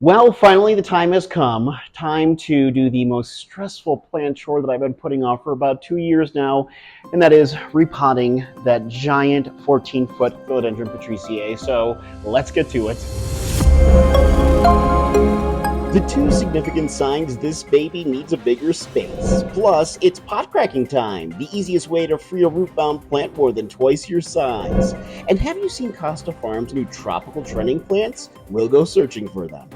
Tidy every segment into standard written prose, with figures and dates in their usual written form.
Well, finally, the time has come. Time to do the most stressful plant chore that I've been putting off for about 2 years now, and that is repotting that giant 14-foot Philodendron patriciae. So let's get to it. The two significant signs this baby needs a bigger space. Plus, it's pot cracking time, the easiest way to free a root-bound plant more than twice your size. And have you seen Costa Farms' new tropical trending plants? We'll go searching for them.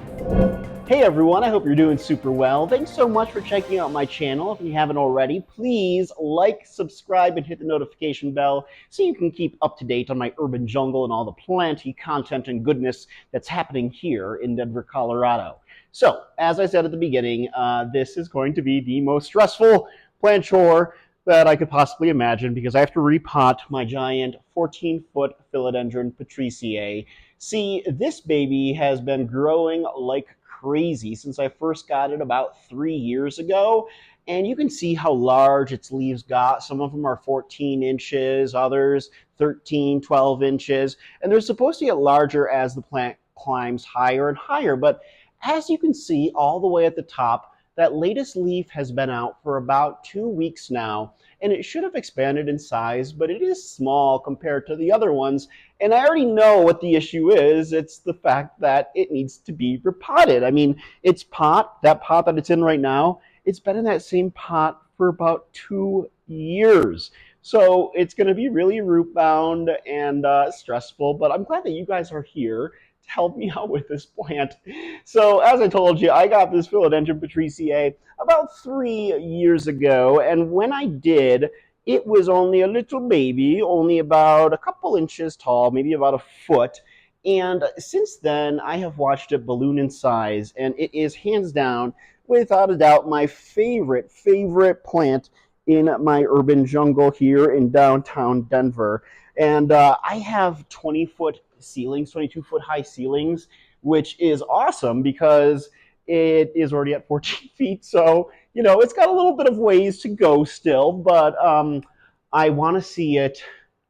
Hey everyone, I hope you're doing super well. Thanks so much for checking out my channel. If you haven't already, please like, subscribe, and hit the notification bell so you can keep up to date on my urban jungle and all the planty content and goodness that's happening here in Denver, Colorado. So, as I said at the beginning, this is going to be the most stressful plant chore that I could possibly imagine because I have to repot my giant 14-foot Philodendron patriciae. See, this baby has been growing like crazy since I first got it about 3 years ago. And you can see how large its leaves got. Some of them are 14 inches, others 13, 12 inches. And they're supposed to get larger as the plant climbs higher and higher. But as you can see all the way at the top, that latest leaf has been out for about 2 weeks now, and it should have expanded in size, but it is small compared to the other ones. And I already know what the issue is. It's the fact that it needs to be repotted. I mean, that pot that it's in right now, it's been in that same pot for about 2 years. So it's going to be really root bound and stressful, but I'm glad that you guys are here to help me out with this plant. So as I told you, I got this Philodendron patriciae about 3 years ago, and when I did, it was only a little baby, only about a couple inches tall, maybe about a foot. And since then, I have watched it balloon in size, and it is hands down, without a doubt, my favorite plant in my urban jungle here in downtown Denver. And I have 20-foot ceilings, 22-foot high ceilings, which is awesome because it is already at 14 feet. So, you know, it's got a little bit of ways to go still, but I want to see it.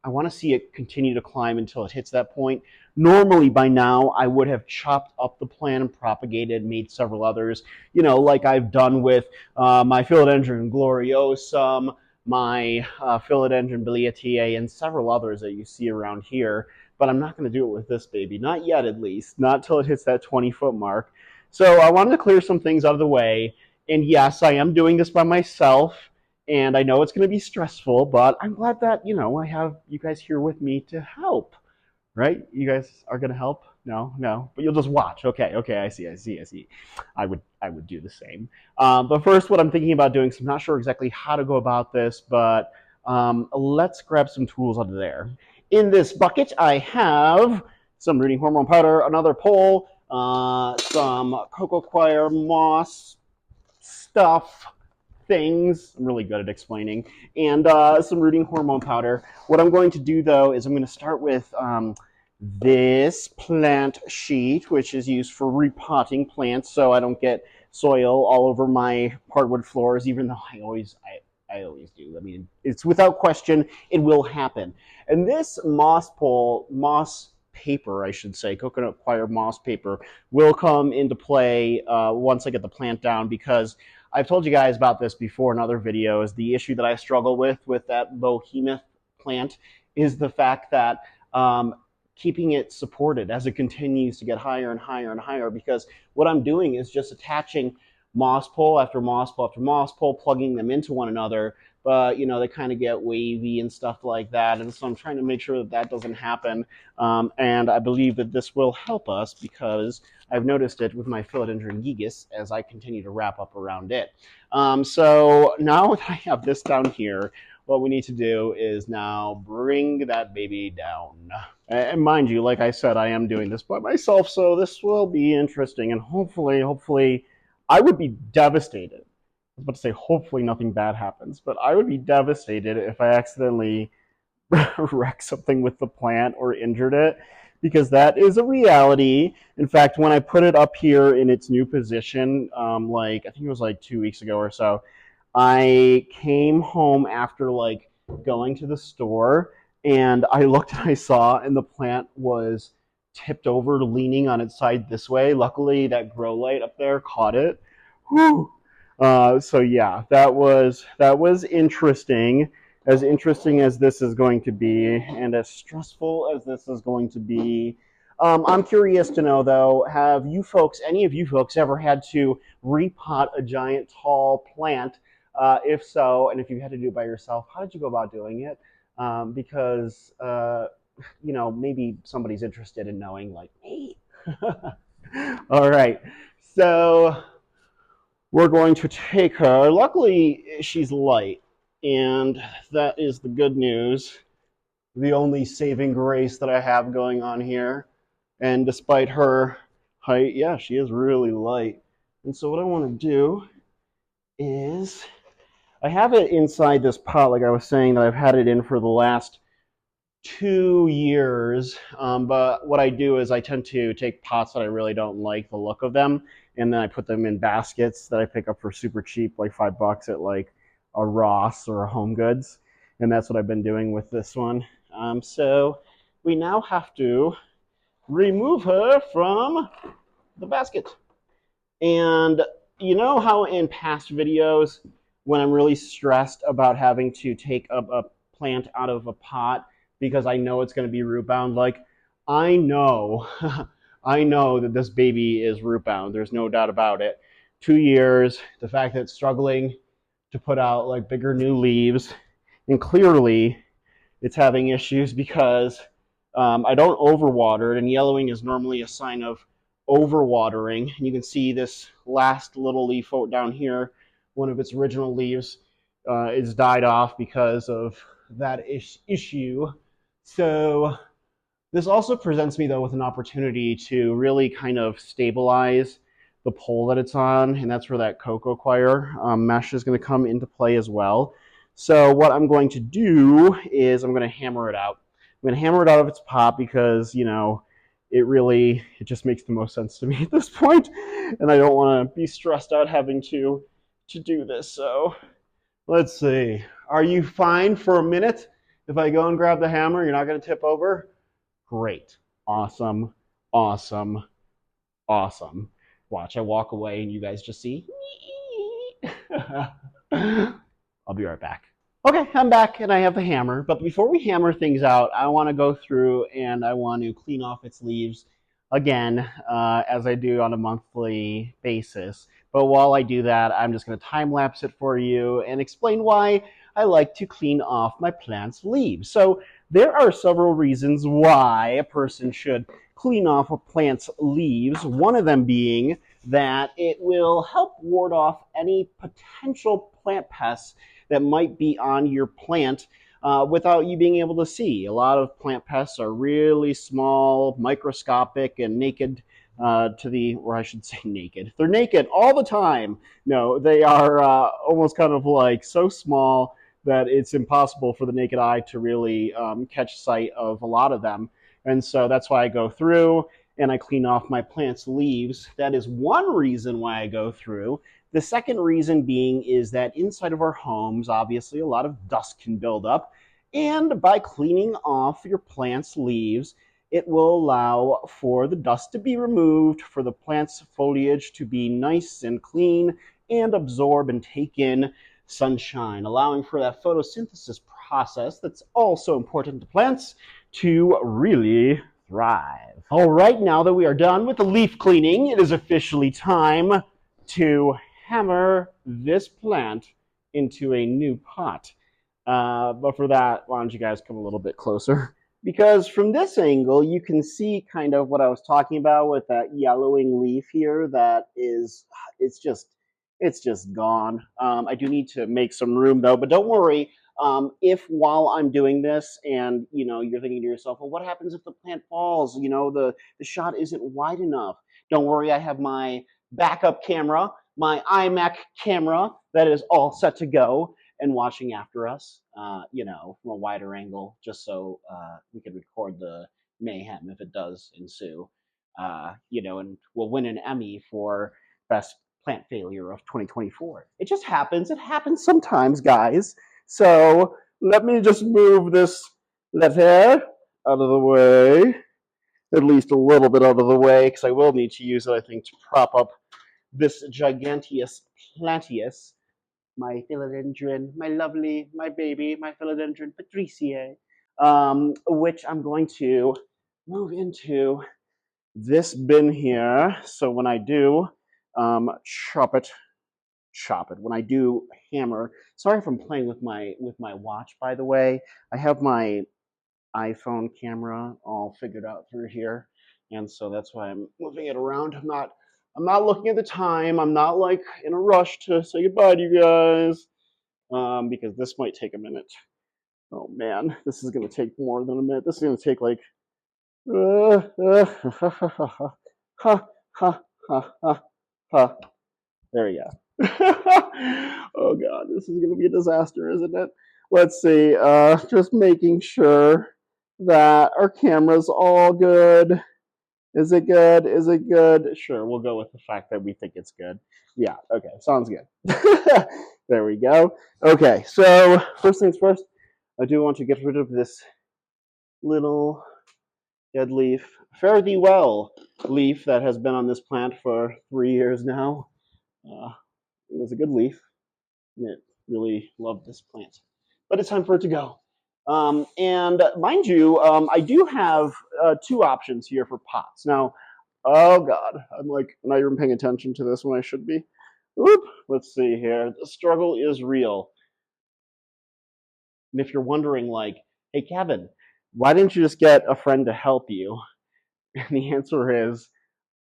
I want to see it continue to climb until it hits that point. Normally, by now, I would have chopped up the plant and propagated, made several others, you know, like I've done with my Philodendron gloriosum, my Philodendron biliaceae, and several others that you see around here. But I'm not going to do it with this baby. Not yet, at least. Not till it hits that 20-foot mark. So I wanted to clear some things out of the way. And yes, I am doing this by myself. And I know it's going to be stressful, but I'm glad that, you know, I have you guys here with me to help. Right? You guys are going to help? No, but you'll just watch. Okay, I see. I would do the same. But first, what I'm thinking about doing, so I'm not sure exactly how to go about this, but let's grab some tools out of there. In this bucket, I have some rooting hormone powder, another pole, some cocoa coir moss stuff, things. I'm really good at explaining, and some rooting hormone powder. What I'm going to do, though, is I'm going to start with this plant sheet, which is used for repotting plants so I don't get soil all over my hardwood floors, even though I always do. I mean, it's without question, it will happen. And this moss paper, I should say, coconut coir moss paper, will come into play once I get the plant down, because I've told you guys about this before in other videos. The issue that I struggle with that behemoth plant is the fact that keeping it supported as it continues to get higher and higher and higher, because what I'm doing is just attaching moss pole after moss pole after moss pole, plugging them into one another, but you know, they kind of get wavy and stuff like that, and so I'm trying to make sure that that doesn't happen, and I believe that this will help us because I've noticed it with my Philodendron gigas as I continue to wrap up around it. So now that I have this down here, what we need to do is now bring that baby down. And mind you, like I said, I am doing this by myself, so this will be interesting, and hopefully, I would be devastated. I was about to say, hopefully nothing bad happens, but I would be devastated if I accidentally wrecked something with the plant or injured it, because that is a reality. In fact, when I put it up here in its new position, I think it was like 2 weeks ago or so, I came home after like going to the store, and I looked and I saw, and the plant was tipped over, leaning on its side this way. Luckily, that grow light up there caught it. Whew. So yeah, that was interesting. As interesting as this is going to be, and as stressful as this is going to be. I'm curious to know though, have you folks, any of you folks, ever had to repot a giant tall plant? If so, and if you had to do it by yourself, how did you go about doing it? Because maybe somebody's interested in knowing, like me. All right, so we're going to take her. Luckily, she's light, and that is the good news. The only saving grace that I have going on here. And despite her height, yeah, she is really light. And so what I want to do is, I have it inside this pot, like I was saying, that I've had it in for the last 2 years. But what I do is I tend to take pots that I really don't like the look of them, and then I put them in baskets that I pick up for super cheap, like $5 at like a Ross or a Home Goods. And that's what I've been doing with this one. So we now have to remove her from the basket. And you know how in past videos, when I'm really stressed about having to take a plant out of a pot because I know it's going to be root bound, like I know, I know that this baby is root bound. There's no doubt about it. 2 years, the fact that it's struggling to put out like bigger new leaves, and clearly it's having issues because I don't overwater it, and yellowing is normally a sign of overwatering. And you can see this last little leaf down here, one of its original leaves is died off because of that issue. So this also presents me though with an opportunity to really kind of stabilize the pole that it's on, and that's where that cocoa coir mesh is going to come into play as well. So what I'm going to do is I'm going to hammer it out. I'm going to hammer it out of its pot because, it just makes the most sense to me at this point, and I don't want to be stressed out having to do this. So let's see. Are you fine for a minute? If I go and grab the hammer, you're not going to tip over? Great. Awesome. Awesome. Awesome. Watch, I walk away and you guys just see. I'll be right back. Okay, I'm back and I have the hammer. But before we hammer things out, I want to go through and I want to clean off its leaves again, as I do on a monthly basis. But while I do that, I'm just going to time lapse it for you and explain why I like to clean off my plant's leaves. So there are several reasons why a person should clean off a plant's leaves. One of them being that it will help ward off any potential plant pests that might be on your plant without you being able to see. A lot of plant pests are really small, microscopic, and naked or I should say naked. They're naked all the time. No, they are almost kind of like so small that it's impossible for the naked eye to really catch sight of a lot of them. And so that's why I go through and I clean off my plant's leaves. That is one reason why I go through. The second reason being is that inside of our homes, obviously, a lot of dust can build up. And by cleaning off your plant's leaves, it will allow for the dust to be removed, for the plant's foliage to be nice and clean, and absorb and take in sunshine, allowing for that photosynthesis process that's also important to plants to really thrive. All right, now that we are done with the leaf cleaning, it is officially time to hammer this plant into a new pot. But for that, why don't you guys come a little bit closer? Because from this angle, you can see kind of what I was talking about with that yellowing leaf here that it's just gone. I do need to make some room though, but don't worry. If while I'm doing this and you're thinking to yourself, well, what happens if the plant falls? The shot isn't wide enough. Don't worry, I have my backup camera, my iMac camera that is all set to go and watching after us, from a wider angle, just so we can record the mayhem if it does ensue. And we'll win an Emmy for best plant failure of 2024. It just happens. It happens sometimes, guys. So let me just move this letter out of the way. at least a little bit out of the way, because I will need to use it, I think, to prop up this giganteous planteus, my philodendron, my lovely, my baby, my philodendron patriciae, which I'm going to move into this bin here. So when I do chop it, when I do hammer. Sorry if I'm playing with my watch, by the way. I have my iPhone camera all figured out through here, and so that's why I'm moving it around. I'm not looking at the time. I'm not like in a rush to say goodbye to you guys, because this might take a minute. Oh man, this is gonna take more than a minute. This is gonna take like ha ha ha ha. There we go. Oh god, this is gonna be a disaster, isn't it? Let's see. Just making sure that our camera's all good. Is it good? Is it good? Sure, we'll go with the fact that we think it's good. Yeah, okay, sounds good. There we go. Okay, so first things first, I do want to get rid of this little dead leaf. Fare thee well leaf that has been on this plant for 3 years now. It was a good leaf, and it really loved this plant. But it's time for it to go. And mind you, I do have 2 options here for pots. Now, oh god, I'm like not even paying attention to this when I should be. Whoop, let's see here. The struggle is real. And if you're wondering, like, hey Kevin, why didn't you just get a friend to help you? And the answer is,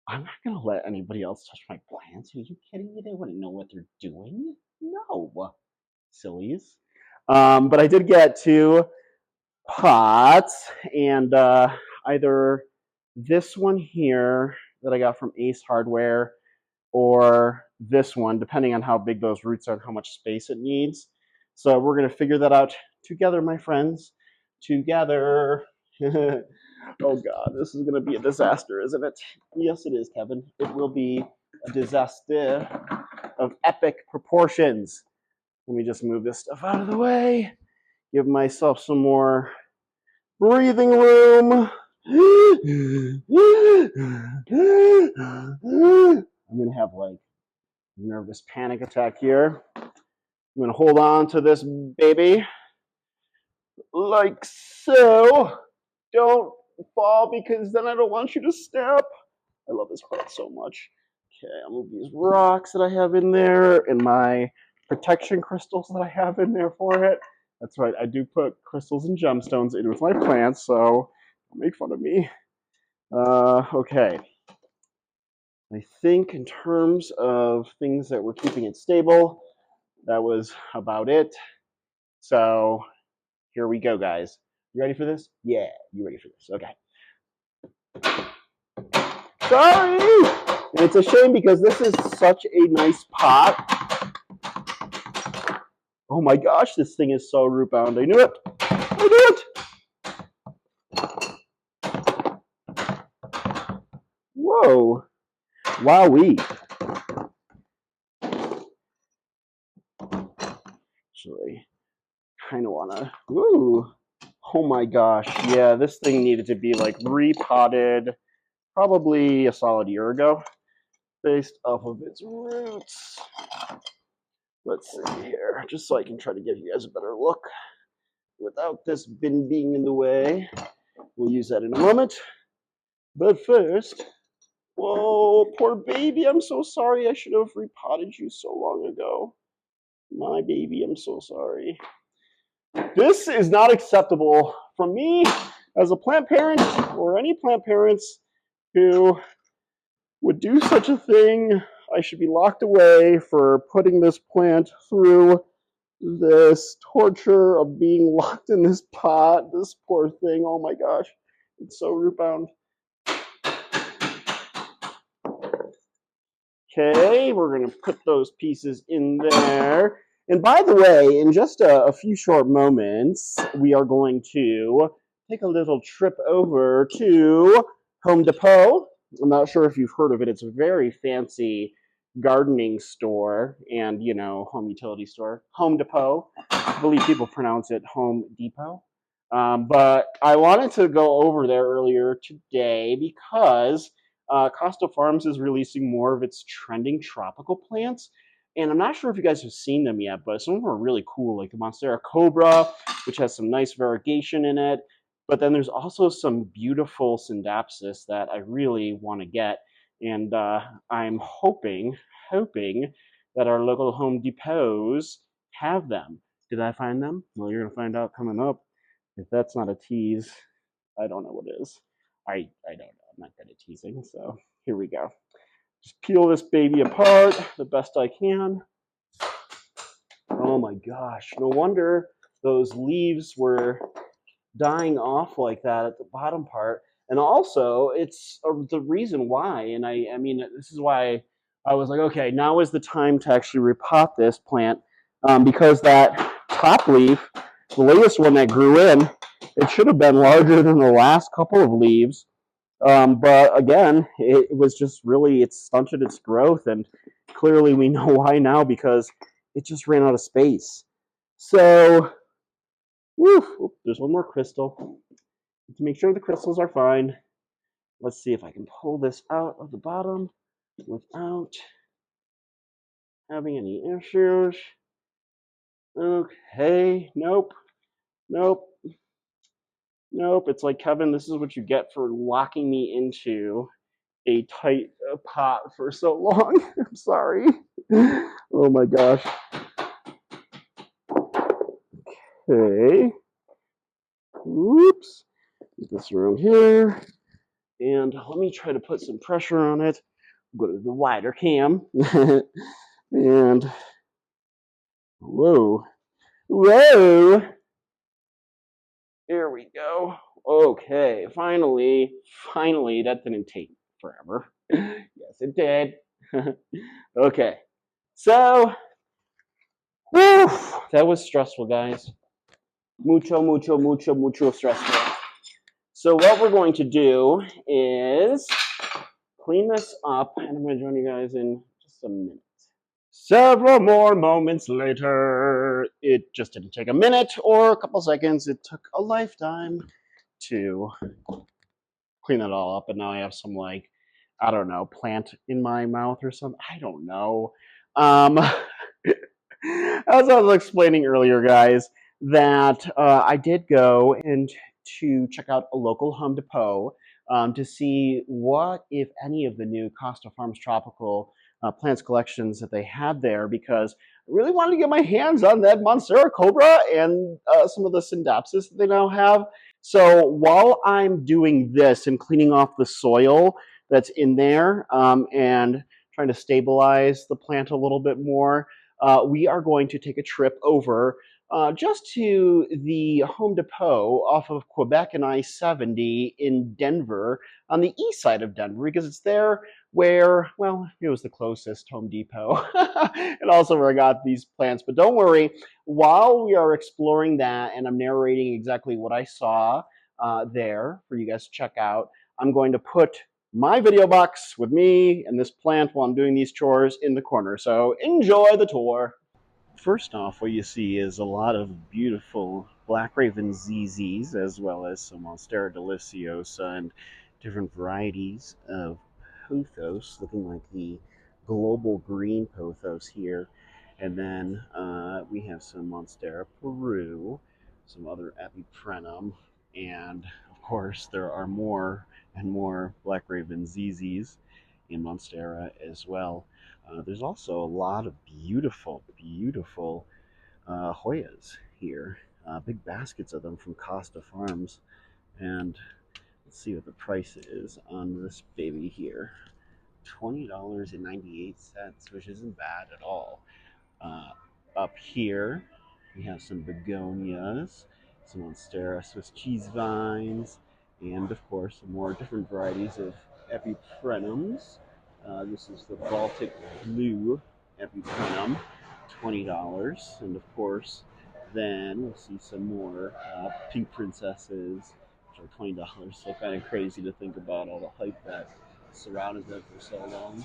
I'm not going to let anybody else touch my plants. Are you kidding me? They wouldn't know what they're doing. No, sillies. But I did get 2 pots, and either this one here that I got from Ace Hardware, or this one, depending on how big those roots are and how much space it needs. So we're going to figure that out together, my friends. Together. Oh god, this is going to be a disaster, isn't it? Yes, it is, Kevin. It will be a disaster of epic proportions. Let me just move this stuff out of the way. Give myself some more breathing room. I'm going to have like a nervous panic attack here. I'm going to hold on to this baby like so. Don't fall, because then I don't want you to step. I love this plant so much. Okay, I'll move these rocks that I have in there and my protection crystals that I have in there for it. That's right, I do put crystals and gemstones in with my plants, so don't make fun of me. Okay. I think in terms of things that were keeping it stable, that was about it. So here we go, guys. You ready for this? Yeah, you ready for this? Okay. Sorry! And it's a shame because this is such a nice pot. Oh my gosh, this thing is so root bound. I knew it. I knew it. Whoa. Wowee. Actually, kind of want to. Ooh. Oh my gosh. Yeah, this thing needed to be like repotted probably a solid year ago based off of its roots. Let's see here, just so I can try to give you guys a better look without this bin being in the way. We'll use that in a moment. But first, whoa, poor baby, I'm so sorry. I should have repotted you so long ago. My baby, I'm so sorry. This is not acceptable from me as a plant parent or any plant parents who would do such a thing. I should be locked away for putting this plant through this torture of being locked in this pot. This poor thing, oh my gosh, it's so root bound. Okay, we're going to put those pieces in there. And by the way, in just a few short moments, we are going to take a little trip over to Home Depot. I'm not sure if you've heard of it. It's a very fancy gardening store and, home utility store. Home Depot. I believe people pronounce it Home Depot. But I wanted to go over there earlier today because Costa Farms is releasing more of its trending tropical plants. And I'm not sure if you guys have seen them yet, but some of them are really cool, like the Monstera Cobra, which has some nice variegation in it. But then there's also some beautiful Syndapsis that I really want to get. And I'm hoping that our local Home Depots have them. Did I find them? Well, you're going to find out coming up. If that's not a tease, I don't know what is. I don't know. I'm not good at teasing, so here we go. Just peel this baby apart the best I can. Oh my gosh, no wonder those leaves were dying off like that at the bottom part. And also, it's the reason why, and I mean, this is why I was like, okay, now is the time to actually repot this plant, because that top leaf, the latest one that grew in, it should have been larger than the last couple of leaves. But again, it was just really, it stunted its growth, and clearly we know why now, because it just ran out of space. So, woo, there's one more crystal. To make sure the crystals are fine, let's see if I can pull this out of the bottom without having any issues. Okay, nope, nope, nope. It's like, Kevin, this is what you get for locking me into a tight pot for so long. I'm sorry. Oh my gosh. Okay. Oops. Get this around here. And let me try to put some pressure on it. Go to the wider cam. And whoa. Whoa. There we go. Okay. Finally, that didn't take forever. Yes, it did. Okay. So, whew, that was stressful, guys. Mucho stressful. So what we're going to do is clean this up, and I'm going to join you guys in just a minute. Several more moments later. It just didn't take a minute or a couple seconds. It took a lifetime to clean it all up, and now I have some, like, I don't know, plant in my mouth or something. I don't know. As I was explaining earlier, guys, that I did go and to check out a local Home Depot to see what, if any, of the new Costa Farms tropical plants collections that they had there, because I really wanted to get my hands on that Monstera Cobra and some of the Syndapsis that they now have. So while I'm doing this and cleaning off the soil that's in there and trying to stabilize the plant a little bit more, we are going to take a trip over just to the Home Depot off of Quebec and I-70 in Denver, on the east side of Denver, because it's there where, well, it was the closest Home Depot, and also where I got these plants. But don't worry, while we are exploring that and I'm narrating exactly what I saw there for you guys to check out, I'm going to put my video box with me and this plant while I'm doing these chores in the corner. So enjoy the tour. First off, what you see is a lot of beautiful Black Raven ZZs, as well as some Monstera deliciosa and different varieties of pothos, looking like the global green pothos here. And then we have some Monstera Peru, some other Epiprenum, and of course there are more and more Black Raven ZZs in Monstera as well. There's also a lot of beautiful Hoyas here. Big baskets of them from Costa Farms. And let's see what the price is on this baby here. $20.98, which isn't bad at all. Up here, we have some begonias, some Monstera Swiss cheese vines, and of course, some more different varieties of epiprenums. This is the Baltic Blue epiprenum, $20. And of course, then we'll see some more pink princesses, which are $20. So kind of crazy to think about all the hype that surrounded them for so long.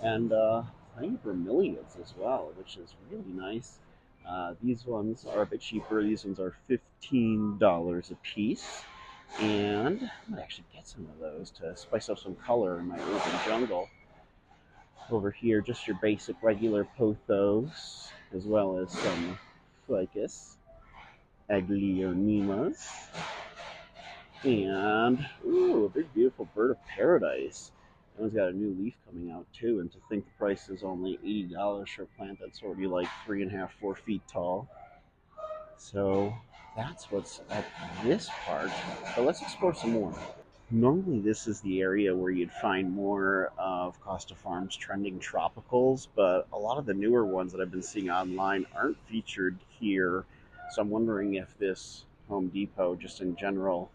And I think bromeliads as well, which is really nice. These ones are a bit cheaper. These ones are $15 a piece. And I might actually get some of those to spice up some color in my urban jungle. Over here, just your basic regular pothos, as well as some ficus, aglionemas, and ooh, a big beautiful bird of paradise. That one's got a new leaf coming out too, and to think the price is only $80 for a plant that's already like 3.5, 4 feet tall. So that's what's at this part. But let's explore some more. Normally, this is the area where you'd find more of Costa Farms trending tropicals, but a lot of the newer ones that I've been seeing online aren't featured here. So I'm wondering if this Home Depot, just in general,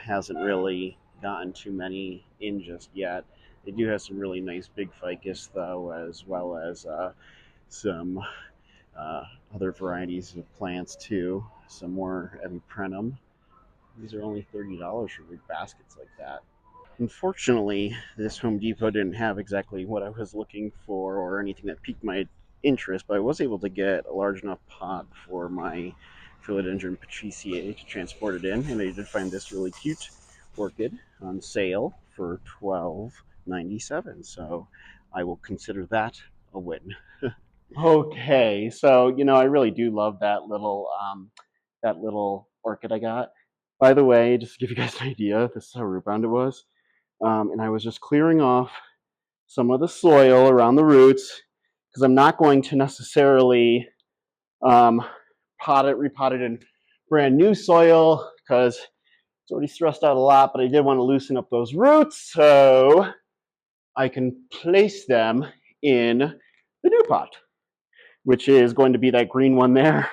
hasn't really gotten too many in just yet. They do have some really nice big ficus, though, as well as some other varieties of plants, too. Some more epiprenum. These are only $30 for big baskets like that. Unfortunately, this Home Depot didn't have exactly what I was looking for or anything that piqued my interest, but I was able to get a large enough pot for my Philodendron patriciae to transport it in, and I did find this really cute orchid on sale for $12.97. So I will consider that a win. Okay, so I really do love that little orchid I got. By the way, just to give you guys an idea, this is how root bound it was. And I was just clearing off some of the soil around the roots because I'm not going to necessarily repot it in brand new soil because it's already stressed out a lot, but I did want to loosen up those roots so I can place them in the new pot, which is going to be that green one there.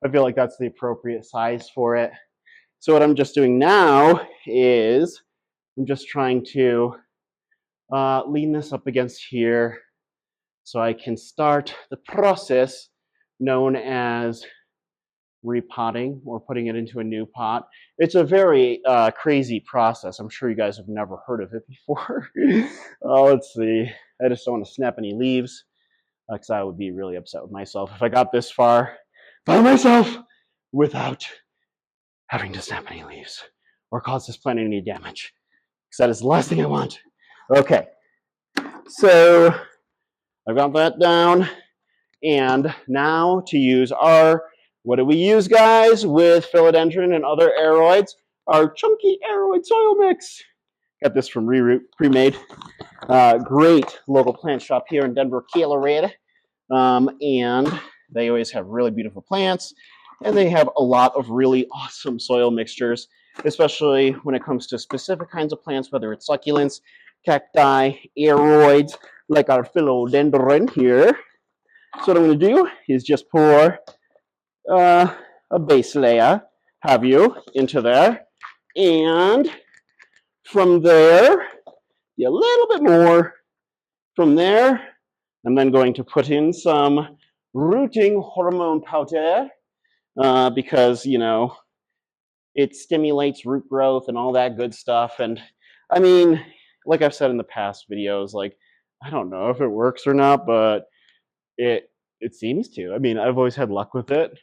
I feel like that's the appropriate size for it. So what I'm just doing now is I'm just trying to lean this up against here so I can start the process known as repotting or putting it into a new pot. It's a very crazy process. I'm sure you guys have never heard of it before. Let's see. I just don't want to snap any leaves because I would be really upset with myself if I got this far by myself without having to snap any leaves or cause this plant any damage, because that is the last thing I want. Okay, so I've got that down, and now to use what do we use, guys, with philodendron and other aeroids? Our chunky aeroid soil mix. Got this from Reroot, pre-made. Great local plant shop here in Denver, Colorado. And they always have really beautiful plants, and they have a lot of really awesome soil mixtures, especially when it comes to specific kinds of plants, whether it's succulents, cacti, aeroids, like our philodendron here. So what I'm going to do is just pour a base layer, have you, into there, and from there, a little bit more. From there, I'm then going to put in some rooting hormone powder because, it stimulates root growth and all that good stuff. And I mean, like I've said in the past videos, like, I don't know if it works or not, but it seems to. I mean, I've always had luck with it.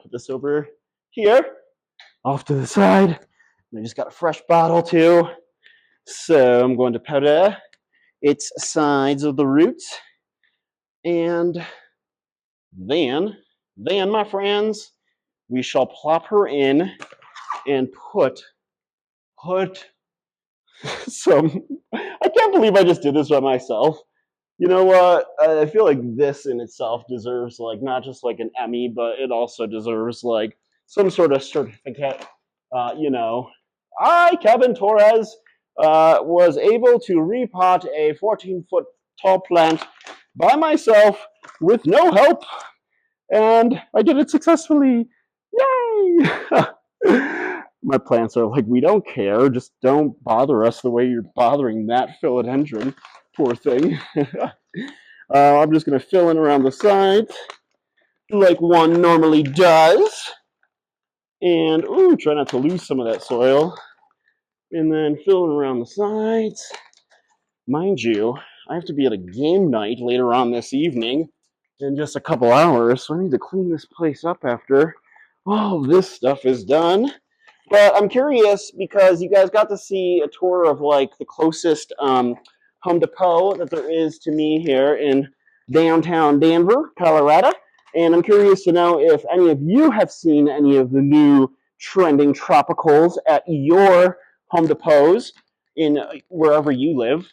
Put this over here, off to the side. And I just got a fresh bottle too. So I'm going to powder its sides of the roots. And then, my friends, we shall plop her in and put some. I can't believe I just did this by myself. You know what? I feel like this in itself deserves like not just like an Emmy, but it also deserves like some sort of certificate. I, Kevin Torres, was able to repot a 14-foot tall plant by myself with no help, and I did it successfully. Yay! My plants are like, we don't care. Just don't bother us the way you're bothering that philodendron. Poor thing. I'm just going to fill in around the sides like one normally does. And, try not to lose some of that soil. And then fill in around the sides. Mind you, I have to be at a game night later on this evening. in just a couple hours, so I need to clean this place up after all this stuff is done. But I'm curious because you guys got to see a tour of like the closest Home Depot that there is to me here in downtown Denver, Colorado. And I'm curious to know if any of you have seen any of the new trending tropicals at your Home Depots in wherever you live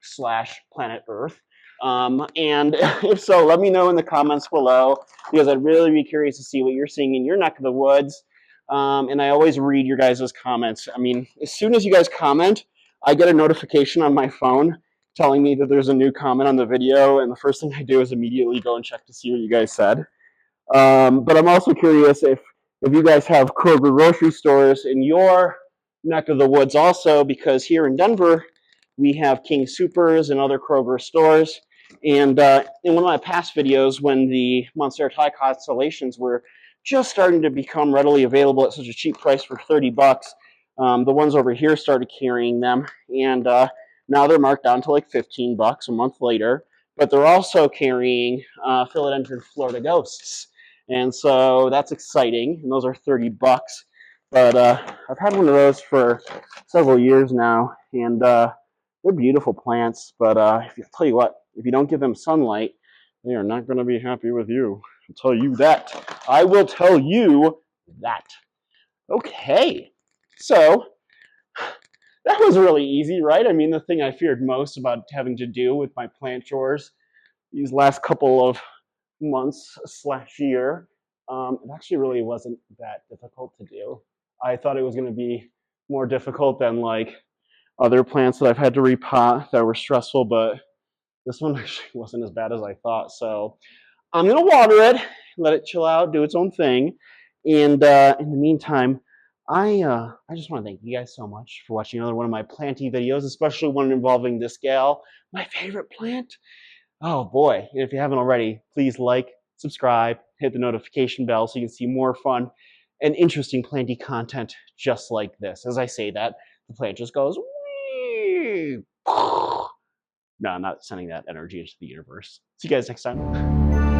slash planet Earth. And if so, let me know in the comments below because I'd really be curious to see what you're seeing in your neck of the woods. And I always read your guys' comments. I mean, as soon as you guys comment, I get a notification on my phone telling me that there's a new comment on the video. And the first thing I do is immediately go and check to see what you guys said. But I'm also curious if you guys have Kroger grocery stores in your neck of the woods also, because here in Denver, we have King Soopers and other Kroger stores. And in one of my past videos, when the Monster Thai constellations were just starting to become readily available at such a cheap price for 30 bucks, the ones over here started carrying them. And now they're marked down to like 15 bucks a month later. But they're also carrying Philodendron Florida Ghosts. And so that's exciting. And those are 30 bucks. But I've had one of those for several years now. And they're beautiful plants. But I'll tell you what, if you don't give them sunlight, they are not going to be happy with you. I'll tell you that. I will tell you that. Okay. So that was really easy, right? I mean, the thing I feared most about having to do with my plant chores these last couple of months slash year, it actually really wasn't that difficult to do. I thought it was going to be more difficult than like other plants that I've had to repot that were stressful, but this one actually wasn't as bad as I thought. So I'm going to water it, let it chill out, do its own thing. And in the meantime, I just want to thank you guys so much for watching another one of my planty videos, especially one involving this gal, my favorite plant. Oh boy, and if you haven't already, please like, subscribe, hit the notification bell so you can see more fun and interesting planty content just like this. As I say that, the plant just goes, wee. No, I'm not sending that energy into the universe. See you guys next time.